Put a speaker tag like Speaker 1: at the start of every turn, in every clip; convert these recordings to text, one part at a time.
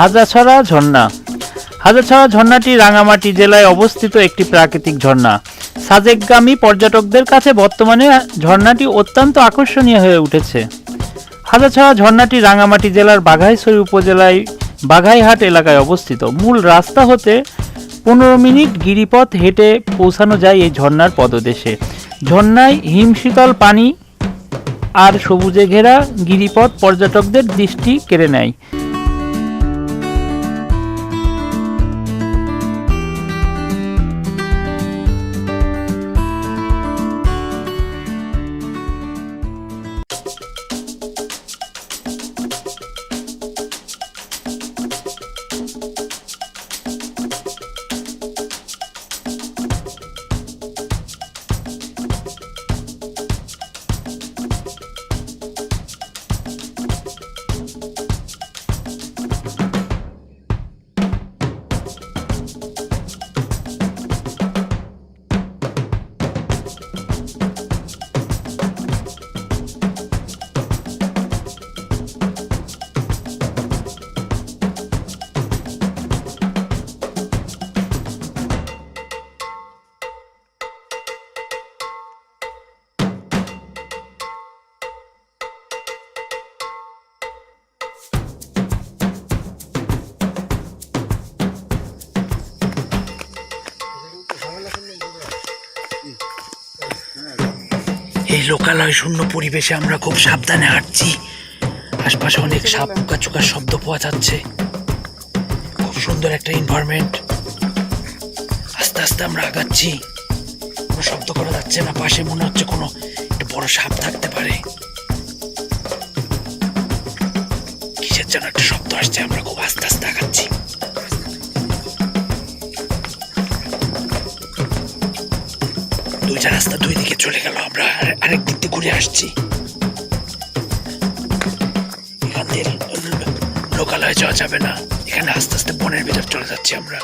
Speaker 1: হাজাছড়া ঝর্ণা। হাজাছড়া ঝর্ণাটি রাঙামাটি জেলায় অবস্থিত একটি প্রাকৃতিক ঝর্ণা। সাজেকগামী পর্যটকদের কাছে বর্তমানে ঝর্ণাটি অত্যন্ত আকর্ষণীয় হয়ে উঠেছে। হাজাছড়া ঝর্ণাটি রাঙামাটি জেলার বাঘাইছড়ি উপজেলায় বাঘাইহাট এলাকায় অবস্থিত। মূল রাস্তা হতে 15 মিনিট গিরিপথ হেঁটে পৌঁছানো যায় এই ঝর্ণার পদদেশে। ঝর্ণায় হিমশীতল পানি আর সবুজে ঘেরা গিরিপথ পর্যটকদের দৃষ্টি কেড়ে নেয়।
Speaker 2: এই লোকালয় শূন্য পরিবেশে আমরা খুব সাবধানে হাঁটছি। আশপাশে অনেক সাপ পোকাচোকার শব্দ পাওয়া যাচ্ছে। খুব সুন্দর একটা এনভায়রনমেন্ট। আস্তে আস্তে আমরা আগাচ্ছি, কোনো শব্দ করা যাচ্ছে না। পাশে মনে হচ্ছে কোনো একটা বড় সাপ থাকতে পারে। কিসের যেন একটা শব্দ আসছে। আমরা খুব আস্তে আস্তে আগাচ্ছি। দুইটা রাস্তা দুই দিকে চলে গেল। আমরা আরেক দিক দিয়ে ঘুরে আসছি। এখান থেকে লোকালয়ে যাওয়া যাবে না। এখানে আস্তে আস্তে বনের ভিতর চলে যাচ্ছি আমরা।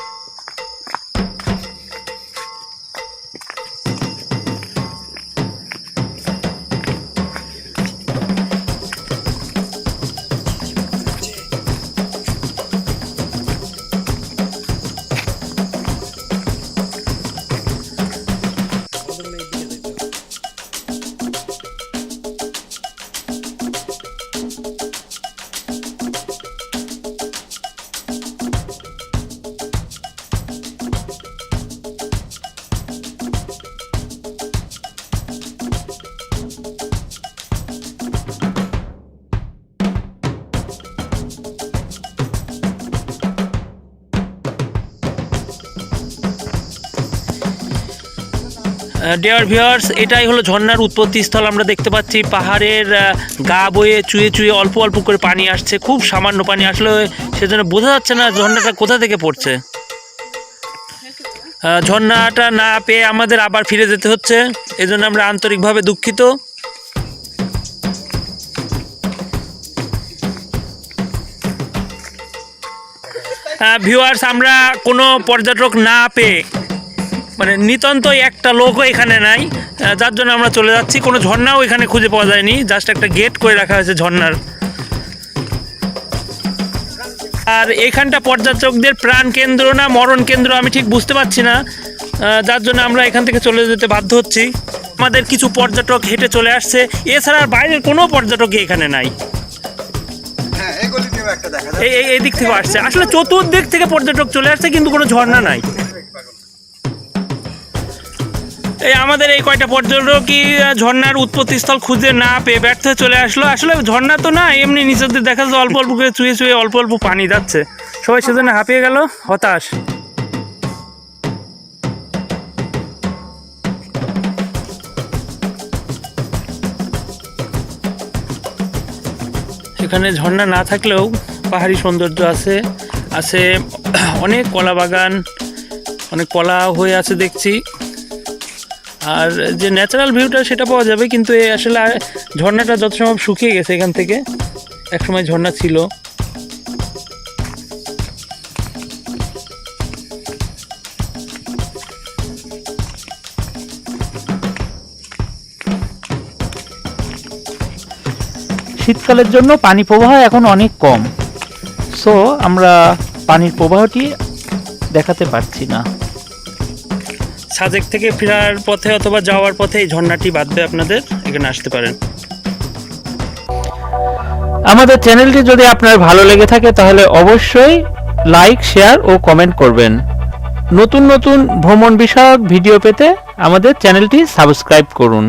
Speaker 2: ডিয়ার ভিউয়ার্স, এটাই হলো ঝর্ণার উৎপত্তি স্থল। আমরা দেখতে পাচ্ছি পাহাড়ের গা বয়ে চুয়ে চুয়ে অল্প অল্প করে পানি আসছে। খুব সামান্য পানি আসলে, সেজন্য বোঝা যাচ্ছে না ঝর্ণাটা কোথা থেকে পড়ছে। ঝর্ণাটা না পেয়ে আমাদের আবার ফিরে যেতে হচ্ছে, এজন্য আমরা আন্তরিকভাবে দুঃখিত। ভিউয়ার্স, আমরা কোনো পর্যটক না পেয়ে, মানে নিতান্তই একটা লোকও এখানে নাই, যার জন্য আমরা চলে যাচ্ছি। কোনো ঝর্ণাও এখানে খুঁজে পাওয়া যায়নি, জাস্ট একটা গেট করে রাখা হয়েছে ঝর্ণার। আর এইখানটা পর্যটকদের প্রাণ কেন্দ্র না মরণ কেন্দ্র আমি ঠিক বুঝতে পারছি না, যার জন্য আমরা এখান থেকে চলে যেতে বাধ্য হচ্ছি। আমাদের কিছু পর্যটক হেঁটে চলে আসছে, এছাড়া বাইরের কোনো পর্যটকই এখানে নাই। এই দিক থেকে আসছে, আসলে চতুর্দিক থেকে পর্যটক চলে আসছে, কিন্তু কোনো ঝর্ণা নাই। এই আমাদের এই কয়টা পর্যটকই ঝর্ণার উৎপত্তিস্থল খুঁজে না পেয়ে ব্যর্থ হয়ে চলে আসলো। আসলে ঝর্ণা তো না, এমনি নিচের দিকে দেখা যাচ্ছে অল্প অল্প করে চুয়ে চুয়ে অল্প অল্প পানি যাচ্ছে। সবাই সেজন্য হাঁপিয়ে গেল, হতাশ। এখানে ঝর্ণা না থাকলেও পাহাড়ি সৌন্দর্য আছে। আছে অনেক কলা বাগান, অনেক কলা হয়ে আছে দেখছি। আর যে ন্যাচারাল ভিউটা সেটা পাওয়া যাবে, কিন্তু আসলে ঝর্ণাটা যত সময় শুকিয়ে গেছে। এখান থেকে একসময় ঝর্ণা ছিল।
Speaker 1: শীতকালের জন্য পানি প্রবাহ এখন অনেক কম। সো আমরা পানির প্রবাহটি দেখাতে পারছি না।
Speaker 2: সাজেক থেকে ফেরার পথে অথবা যাওয়ার পথে এই ঝর্ণাটি বাঁধবে, আপনাদের এখানে আসতে পারেন।
Speaker 1: আমাদের চ্যানেলটি যদি আপনার ভালো লেগে থাকে তাহলে অবশ্যই লাইক, শেয়ার ও কমেন্ট করবেন। নতুন নতুন ভ্রমণ বিষয়ক ভিডিও পেতে আমাদের চ্যানেলটি সাবস্ক্রাইব করুন।